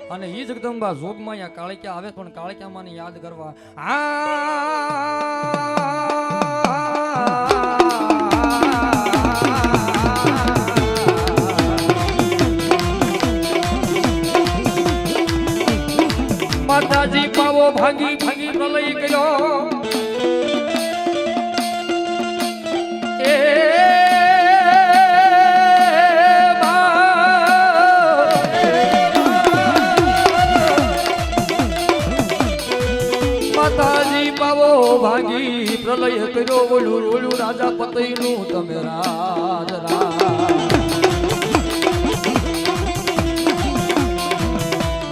અને ઈ જગદંબા જોગમાં અહીંયા કાળિકા આવે પણ કાળિકા માને યાદ કરવા માતાજી પાવો ભાગી ભાગી પ્રલય ગયો એ માતાજી પાવો ભાગી પ્રલય કર્યો ઓલું ઓલું રાજા પતઈનું તમે રાજ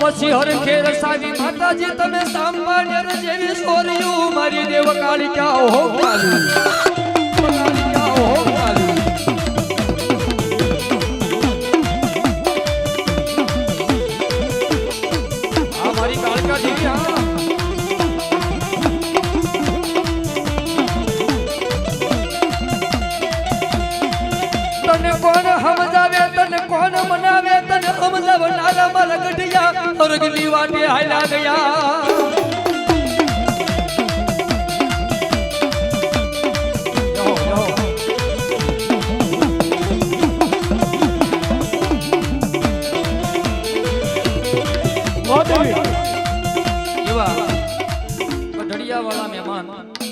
પછી હરખેર સાજી માતાજી તમે સાંભળ્ય જેવી સોરિયું મારી દેવ કાળિકા હો કાલી કાળિકા હો કાલી આ મારી કાળિકા દેવી તને કોણ સમજાવે તને કોણ મનાવે તને સમજાવનારા મારા ગઢિયા સ્વર્ગની વાટે હાલ્યા ગયા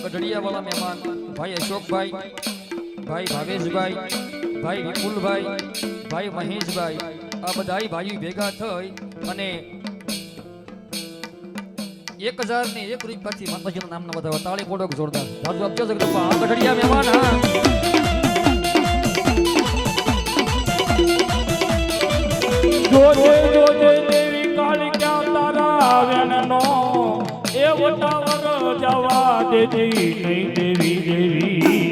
ગઢડિયા વાળા મહેમાન ભાઈ અશોકભાઈ ભાઈ ભાવેશભાઈ ભાઈ વિપુલભાઈ ભાઈ મહેશભાઈ આ બધા ભાઈઓ ભેગા થઈ અને 1001 રૂપિયાથી માતાજીના નામના બધા તાળી પોડો જોરદાર રાજુ આપજો જગદંબા આ ગઢડિયા મહેમાન હા જોજે જોજે દેવી કાળિકા તારા વેણનો એ વટાવર જવા દેતી નહીં દેવી દેવી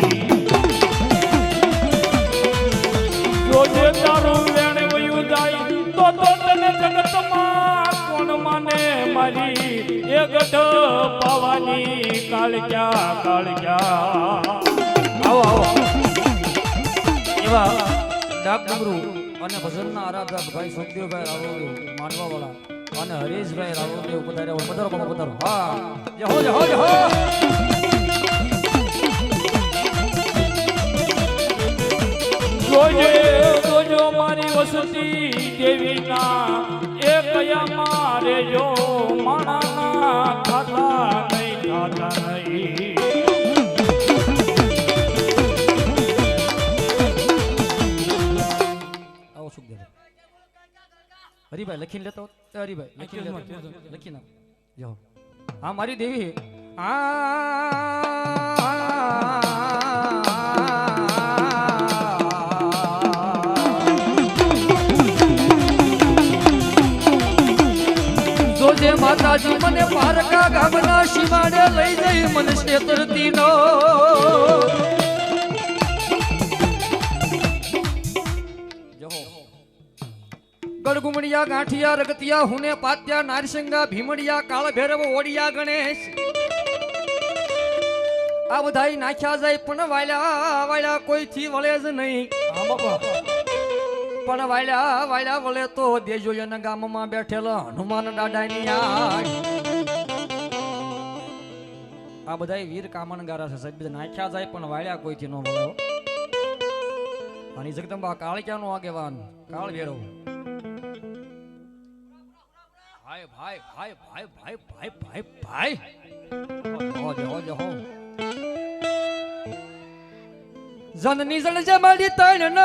જોજે તારું વેણ વયું જાય તો તને જગતમાં કોણ માને મારી એ ગઢ પાવાની કાળિકા કાળિકા આવો આવો એવા ડાકડમરૂ અને ભજનના આરાધક ભાઈ સુખદેવભાઈ રાવળદેવ માનવાવાળા અને હરેશભાઈ રાવળદેવ પધાર્યા પધારો બાપા પધારો હા જય હો જય હો જય હો જોજે જોજો મારી વસતી દેવીના એ કયા મારે જો માણાના ખાતા નહીં આવો સુખદેવ હરિભાઈ લખીને લેતો હરિભાઈ લખી નાખ જો હા મારી દેવી જોજે માતાજી મને પારકા ગામના સીમાડે લઈ જઈ મને છેતરતી નો ગડગુમડિયા ગાંઠિયા રગતિયા હુને પાત્યા નારસિંગા ભીમડિયા કાળ ભૈરવ ઓડિયા ગણેશ આ બધાય નાખ્યા જાય પણ વાળ્યા વાળ્યા કોઈથી વળે જ નહીં પણ વાળ્યા વાળ્યા વળે તો દેજો એના ગામમાં બેઠેલો હનુમાન દાદાની આ બધાય વીર કામણગારા છે સાહેબ નાખ્યા જાય પણ વાળ્યા કોઈથી ન વળે અને જગદંબા કાળિકાનો આગેવાન કાળ ભૈરવ ભાઈ ભાઈ ભાઈ ભાઈ ભાઈ ભાઈ ભાઈ ભાઈ હો જહો જનની જણ જે મારી તણ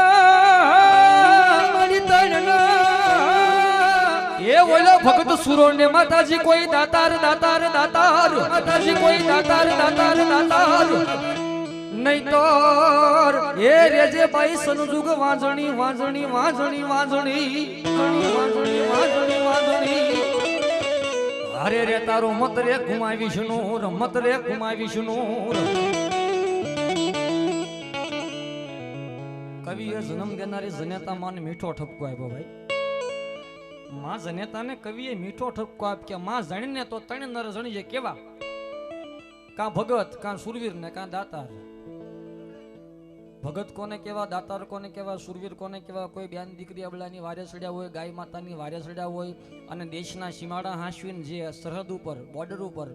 એ ઓલો ભગત સુરો ને માતાજી કોઈ દાતાર દાતાર દાતાર માતાજી કોઈ દાતાર દાતાર દાતાર નહીં તો એ રેજે બાઈ સનુજુગ વાંજણી વાંજણી વાંજણી વાંજણી વાંજણી વાંજણી વાંજણી અરે રે તારો મત રે ઘુમાવી શનૂર મત રે ઘુમાવી શનૂર કવિએ જન્મ દેનારી જનેતા માને મીઠો ઠપકો આપ્યો ભાઈ માં જનેતાને કવિએ મીઠો ઠપકો આપ્યો કે માં જાણીને તો ત્રણ નર જણી છે કેવા કા ભગત કા સુરવીર ને કા દાતાર ભગત કોને કેવા, દાતાર કોને કેવા, સુરવીર કોને કેવા, કોઈ બેન દીકરી અબલાની વારે ચડ્યા હોય, ગાય માતાની વારે ચડ્યા હોય, અને દેશના સીમાડા હાંસવીને જે સરહદ ઉપર બોર્ડર ઉપર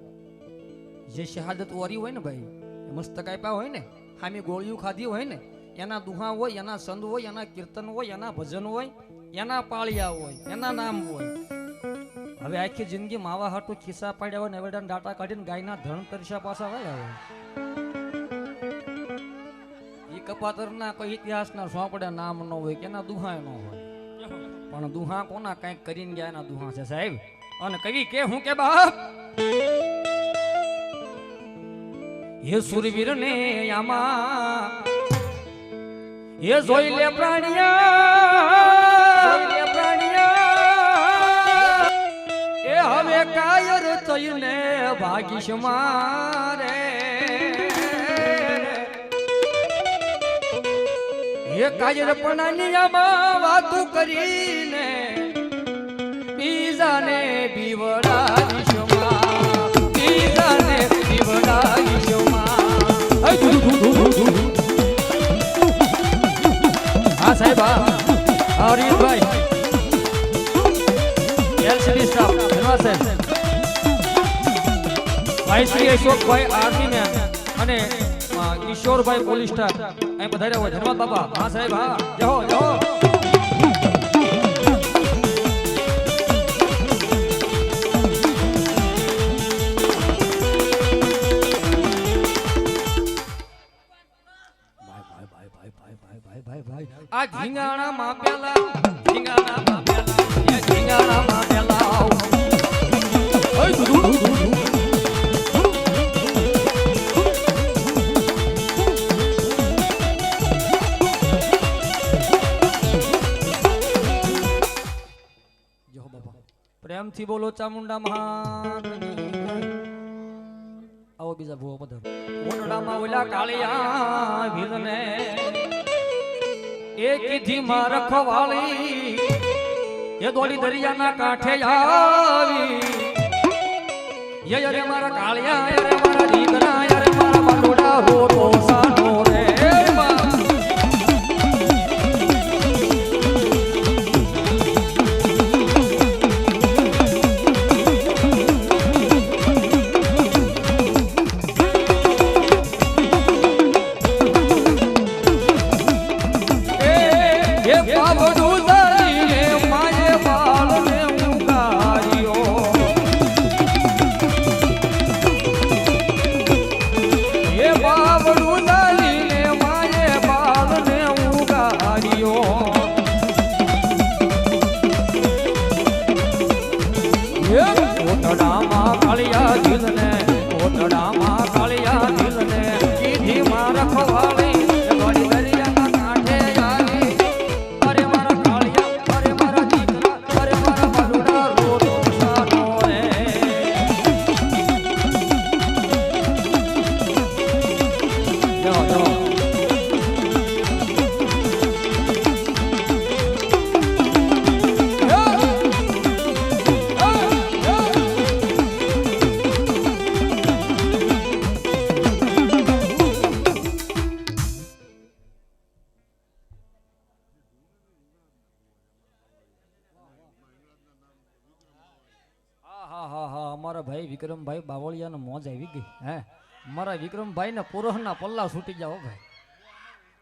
જે શહાદત ઓરી હોય ને ભાઈ, મસ્તક આપ્યા હોય ને, હામી ગોળીઓ ખાધી હોય ને, એના દુહા હોય, એના સંદ હોય, એના કીર્તન હોય, એના ભજન હોય, એના પાળિયા હોય, એના નામ હોય. હવે આખી જિંદગી માવા હાટું ખિસ્સા પાડ્યા હોય ને એવડાના ડાટા કાઢીને ગાયના ધણ તરસા પાછા વાયા હોય. એ કપાતરના કોઈ ઇતિહાસના સોંપડા નામ ન હોય કે એના દુહા ન હોય, પણ દુહા કોના કંઈક કરીને ગયા એના દુહા છે સાહેબ. અને કવિ કે હું કે બાપ હે સુરવીર ને આમાં એ જોઈ લે પ્રાણિયા એ હવે કાયર થઈને ભાગીશ મારે એ કાયર પણાનિયામાં વાતું કરીને બીજાને બીવડાવીશ માં, બીજાને બીવડાવીશ હા સાહેબ. હરીશભાઈ એલસીડી સ્ટાફ ધન્યવાદ સાહેબ. ભાઈ શ્રી અશોકભાઈ આર્મી મેન અને ઈશ્વરભાઈ પોલીસ સ્ટાફ અહીં પધાર્યા હોય. ધન્યવાદ બાપા. હા સાહેબ. હા જહો જહો. આ ઝીંગાણા માપેલા, ઝીંગાણા માપેલા, એ ઝીંગાણા માપેલા. જો બાપા પ્રેમથી બોલો ચામુંડા મહાન. આવો બીજા ભૂવો પધારો. ઓરડામાં ઓલા કાળિયા વીરને એ કીધી માં રખવાળી એ દોડી દરિયાના કાંઠે આવી. યરે મારા કાળિયા, યરે મારા દીકરા, યરે મારા બાલોડા હો તો સાનો રે. ઓટડામાં કાળિયા દિલને, ઓટડામાં કાળિયા દિલને કીધી માં રખવાળી દોડી દરિયાના કાંઠે આવી. અરે મારા કાળિયા, અરે મારા દીકરા, અરે મારા બાલુડા રોતો સાનો રે. જાઓ જાઓ. અમારા ભાઈ વિક્રમભાઈ બાવળિયાનો મોજ આવી ગઈ. હે મારા વિક્રમભાઈ ને પોરહના પલ્લા છૂટી જાઓ ભાઈ.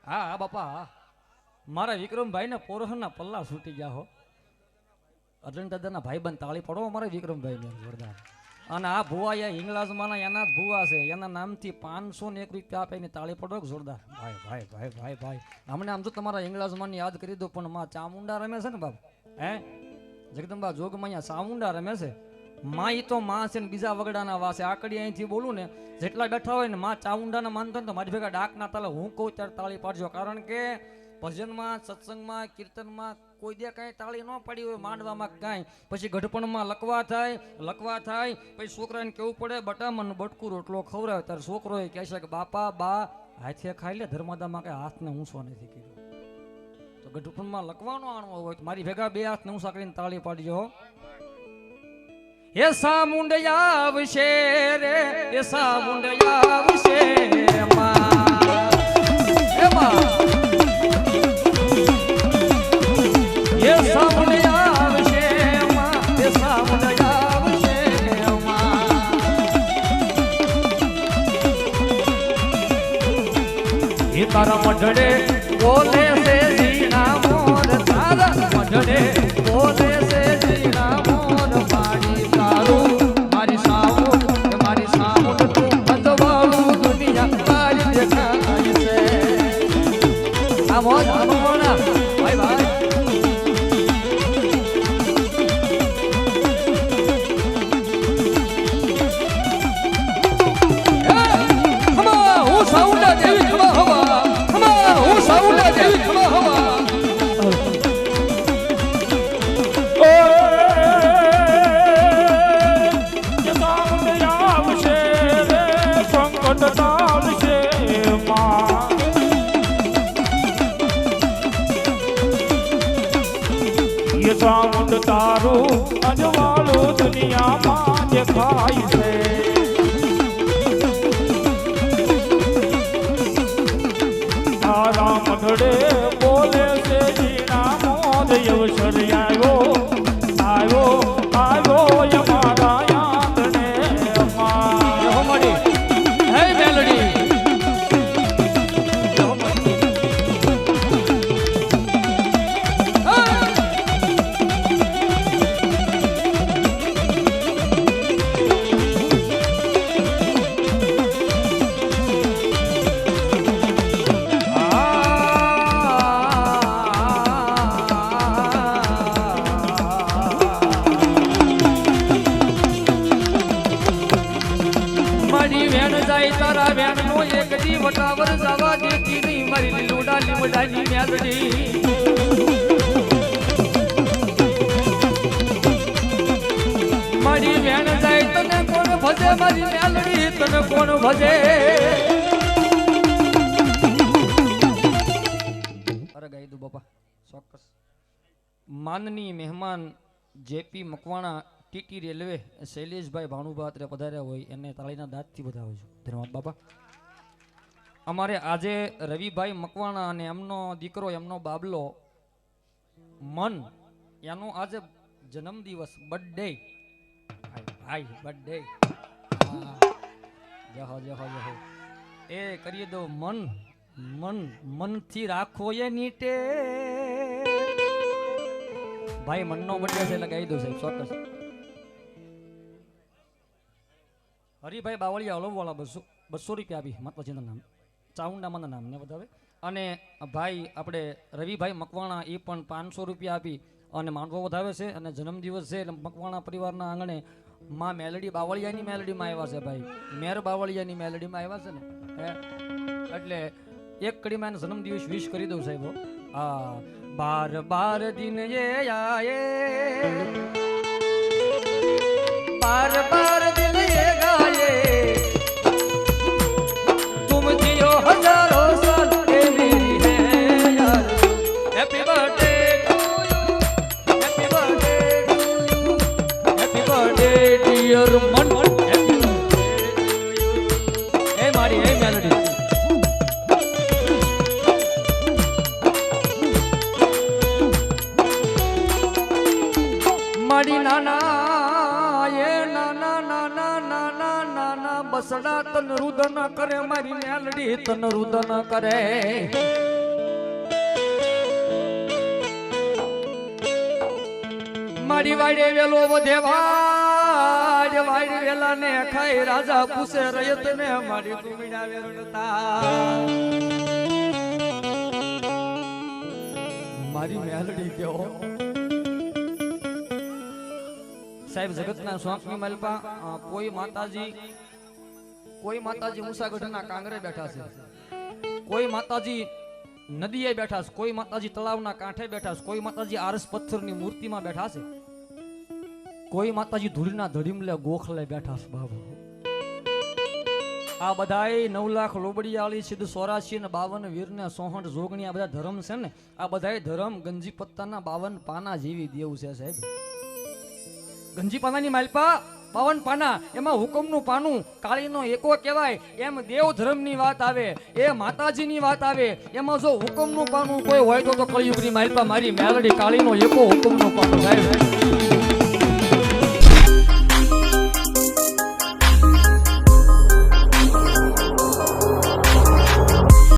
હા હા બાપા હા, મારા વિક્રમભાઈ ને પોરહના પલ્લા છૂટી જાઓ. અર્જુન દાદાના ભાઈબંધ તાળી પડો અમારા વિક્રમભાઈ ને જોરદાર. અને આ ભુવા હિંગલાજમાં એના જ ભુવા છે, એના નામથી 501 રૂપિયા આપે એની તાળી પડો જોરદાર. ભાઈ ભાઈ ભાઈ ભાઈ ભાઈ હમણાં આમ તો તમારા હિંગલાજમાં યાદ કરી દો, પણ માં ચામુંડા રમે છે ને બાપ. હે જગદંબા જોગમાં અહીંયા ચામુંડા રમે છે. માં ઈ તો માં છે ને બીજા વગડાના વાસે. આકડી અહીંથી બોલું ને જેટલા બેઠા હોય ને માં ચામુંડાના માનતા ને તો મારી ભેગા ડાકના તાલે હું કહું ત્યારે તાળી પાડજો. કારણ કે ભજનમાં, સત્સંગમાં, કીર્તનમાં કોઈ દે કાંઈ તાળી ન પાડી હોય, માંડવામાં કાંઈ, પછી ગઢપણમાં લકવા થાય, પછી છોકરાને કેવું પડે બટા મને બટકું રોટલો ખવડાવે, ત્યારે છોકરો એ કહે છે કે બાપા બા હાથે ખાઈ લે, ધર્માદામાં કઈ હાથને ઊંચો નથી કર્યો. તો ગઢપણમાં લકવાનો આણવો હોય તો મારી ભેગા 2 હાથને ઊંચા કરીને તાળી પાડજો. એ સામુંડયા આવશે રે, એ સામુંડયા આવશે માં. એમાં એ સામને આવશે એમાં એ સામને આવશે એમાં એ તારા મઢડે બોલે છે ઝીણા મોર તારા મઢડે બોલે છે ઝીણા મોર પાણી તારું મારી સાવું તું બધવાળું દુનિયા તારી દેખાય છે આમો ના ભાઈ ભાઈ હું સાઉન્ડા દેવી ખમા હવા ખમા હું સાઉન્ડા દેવી ખમા હવા સાઉન્ડ તારું અજવાળું દુનિયામાં દેખાય છે તારા મઢડે બોલે છે જીના મોદ અવસર આવ્યો અમારા યાદને મળી હે મેલડી તારા વેણ નો એક દી વટાવર જવા દેતી નહીં મારી લીલુડા લીમડાની મેલડી મારી વેણ જાય તને કોણ ભજે મારી મેલડી તને કોણ ભજે અરે ગાઈ દો બાપા ચોક્કસ માનની મહેમાન જેપી મકવાણા ટીટી રેલવે શૈલેષભાઈ ભાણુભા અત્રે પધાર્યા હોય એને તાળીના દાંતથી વધાવે છું ધન્યવાદ બાપા અમારે આજે રવિભાઈ મકવાણા અને એમનો દીકરો એમનો બાબલો મન એનો આજે જન્મદિવસ બર્થડે ભાઈ બર્થડે જહો જહો જહો એ કરી દો મનથી રાખો એ નીટે ભાઈ મનનો બર્થડે છે એટલે ગાઈ દો સાહેબ ચોક્કસ હરિભાઈ બાવળિયા હલોવાળા 200 રૂપિયા આપી માતાજીના નામ ચાઉંડામાના નામને બતાવે અને ભાઈ આપણે રવિભાઈ મકવાણા એ પણ 500 રૂપિયા આપી અને માંડવો વધાવે છે અને જન્મદિવસ છે એટલે મકવાણા પરિવારના આંગણે માં મેલડી બાવળિયાની મેલડીમાં આવ્યા છે ભાઈ મેર બાવળિયાની મેલડીમાં આવ્યા છે ને એટલે એક કડીમાં એને જન્મદિવસ વિશ કરી દઉં સાહેબ હા 12 દિન એ આયે 12 દિન એ ગાયે तुम जियो हजारों साल ये मेरी है यार happy birthday to you happy birthday to you happy birthday dear मन हैप्पी बर्थडे टू यू ए मारी ए मेलोडी मारी नाना ये नाना नाना नाना नाना बसड़ा तन रुदन करे मारी मेलडी तन रुदन करे મારી વાડે વેલો વધે વાડ વાડ વેલા ને ખાઈ રાજા પૂછે રયત ને મારી કુમીડા વેરણતા મારી મેલડી કેવો સાહેબ જગતના સ્વામી મલપા કોઈ માતાજી મુસાગઢના કાંગરે બેઠા છે કોઈ માતાજી નદીએ બેઠા છે કોઈ માતાજી તળાવના કાંઠે બેઠા છે કોઈ માતાજી આરસ પથ્થરની મૂર્તિમાં બેઠા છે કોઈ માતાજી ધૂળના ધડીમલે ગોખલે બેઠા છે બાબુ આ બધાય 9 લાખ લોબડિયાળી સિદ્ધ 84 ને 52 વીર ને 64 જોગણી આ બધા ધર્મ છે ને આ બધાય ધર્મ ગંજી પત્તાના 52 પાના જેવી દેવ છે સાહેબ ગંજી પાનાની માલપા 52 પાના એમાં હુકમનું પાનું કાળીનો એકો કહેવાય. એમ દેવ ધર્મની વાત આવે, એ માતાજીની વાત આવે, એમાં જો હુકમનું પાનું કોઈ હોય તો કળિયુગની માલપા મારી મેલડી કાળીનો એકો હુકમનું પાનું સાહેબ.